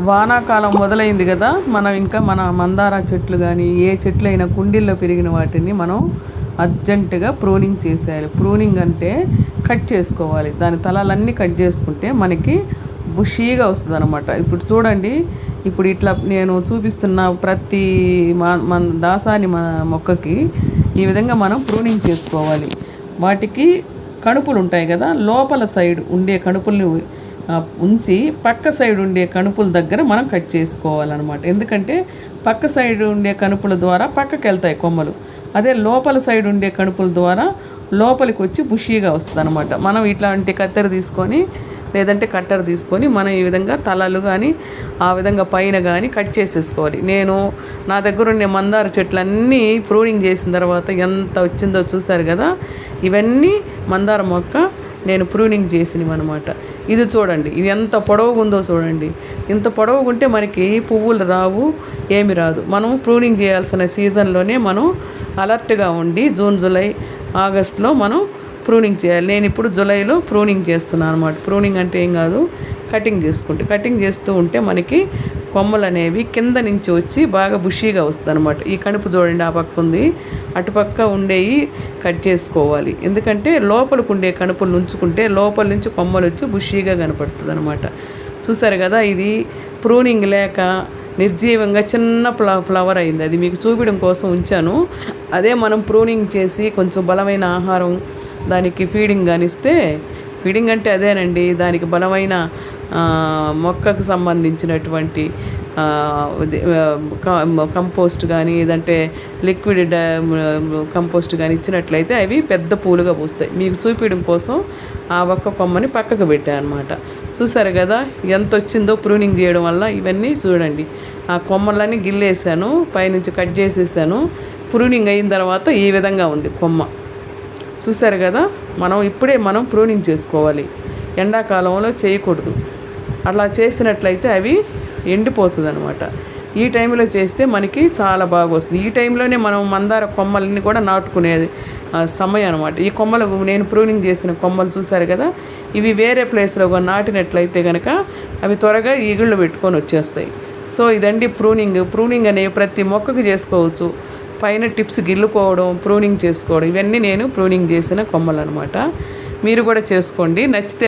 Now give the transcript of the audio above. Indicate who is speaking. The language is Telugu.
Speaker 1: వానాకాలం మొదలైంది కదా, మనం ఇంకా మన మందార చెట్లు కానీ ఏ చెట్లు అయినా కుండీల్లో పెరిగిన వాటిని మనం అర్జెంటుగా ప్రూనింగ్ చేసేయాలి. ప్రూనింగ్ అంటే కట్ చేసుకోవాలి. దాని తలాలన్నీ కట్ చేసుకుంటే మనకి బుషీగా వస్తుంది అనమాట. ఇప్పుడు చూడండి, ఇప్పుడు ఇట్లా నేను చూపిస్తున్న ప్రతి దాసాని మొక్కకి ఈ విధంగా మనం ప్రూనింగ్ చేసుకోవాలి. వాటికి కణుపులు ఉంటాయి కదా, లోపల సైడ్ ఉండే కణుపుల్ని ఉంచి పక్క సైడ్ ఉండే కణుపుల దగ్గర మనం కట్ చేసుకోవాలన్నమాట. ఎందుకంటే పక్క సైడ్ ఉండే కణుపుల ద్వారా పక్కకి వెళ్తాయి కొమ్మలు, అదే లోపల సైడ్ ఉండే కణుపుల ద్వారా లోపలికి వచ్చి బుషీగా వస్తుంది అనమాట. మనం ఇట్లాంటి కత్తెర తీసుకొని లేదంటే కట్టర్ తీసుకొని మనం ఈ విధంగా తలలు కానీ ఆ విధంగా పైన కానీ కట్ చేసేసుకోవాలి. నేను నా దగ్గర ఉండే మందార చెట్లన్నీ ప్రూనింగ్ చేసిన తర్వాత ఎంత వచ్చిందో చూసారు కదా. ఇవన్నీ మందార మొక్క నేను ప్రూనింగ్ చేసినవి అనమాట. ఇది చూడండి, ఇది ఎంత పొడవుగా ఉందో చూడండి. ఇంత పొడవుగా ఉంటే మనకి పువ్వులు రావు, ఏమి రాదు. మనం ప్రూనింగ్ చేయాల్సిన సీజన్లోనే మనం అలర్ట్గా ఉండి జూన్, జూలై, ఆగస్టులో మనం ప్రూనింగ్ చేయాలి. నేను ఇప్పుడు జూలైలో ప్రూనింగ్ చేస్తున్నాను అనమాట. ప్రూనింగ్ అంటే ఏం కాదు, కటింగ్ చేస్తూ ఉంటే మనకి కొమ్మలు అనేవి కింద నుంచి వచ్చి బాగా బుషీగా వస్తుంది అనమాట. ఈ కణుపు చూడండి, ఆ పక్క ఉంది, అటుపక్క ఉండేవి కట్ చేసుకోవాలి. ఎందుకంటే లోపలికి ఉండే కణుపులు ఉంచుకుంటే లోపల నుంచి కొమ్మలు వచ్చి బుషీగా కనపడుతుంది అనమాట. చూసారు కదా, ఇది ప్రూనింగ్ లేక నిర్జీవంగా చిన్న ఫ్లవర్ అయింది. అది మీకు చూపించడం కోసం ఉంచాను. అదే మనం ప్రూనింగ్ చేసి కొంచెం బలమైన ఆహారం దానికి ఫీడింగ్ కానిస్తే, ఫీడింగ్ అంటే అదేనండి, దానికి బలమైన మొక్కకు సంబంధించినటువంటి కంపోస్ట్ కానీ లేదంటే లిక్విడ్ కంపోస్ట్ కానీ ఇచ్చినట్లయితే అవి పెద్ద పూలుగా పూస్తాయి. మీకు చూపించడం కోసం ఆ ఒక్క కొమ్మని పక్కకు పెట్టాను అనమాట. చూసారు కదా ఎంత వచ్చిందో ప్రూనింగ్ చేయడం వల్ల. ఇవన్నీ చూడండి, ఆ కొమ్మలన్నీ గిల్లేసాను, పైనుంచి కట్ చేసేసాను. ప్రూనింగ్ అయిన తర్వాత ఈ విధంగా ఉంది కొమ్మ. చూసారు కదా, ఇప్పుడే మనం ప్రూనింగ్ చేసుకోవాలి, ఎండాకాలంలో చేయకూడదు. అట్లా చేసినట్లయితే అవి ఎండిపోతుంది అనమాట. ఈ టైంలో చేస్తే మనకి చాలా బాగా వస్తుంది. ఈ టైంలోనే మనం మందార కొమ్మల్ని కూడా నాటుకునేది సమయం అనమాట. ఈ కొమ్మలు నేను ప్రూనింగ్ చేసిన కొమ్మలు చూసారు కదా, ఇవి వేరే ప్లేస్లో నాటినట్లయితే కనుక అవి త్వరగా ఈగుళ్ళు పెట్టుకొని వచ్చేస్తాయి. సో ఇదండి ప్రూనింగ్ అనేవి ప్రతి మొక్కకి చేసుకోవచ్చు. పైన టిప్స్ గిల్లుకోవడం, ప్రూనింగ్ చేసుకోవడం, ఇవన్నీ నేను ప్రూనింగ్ చేసిన కొమ్మలు అనమాట. మీరు కూడా చేసుకోండి. నచ్చితే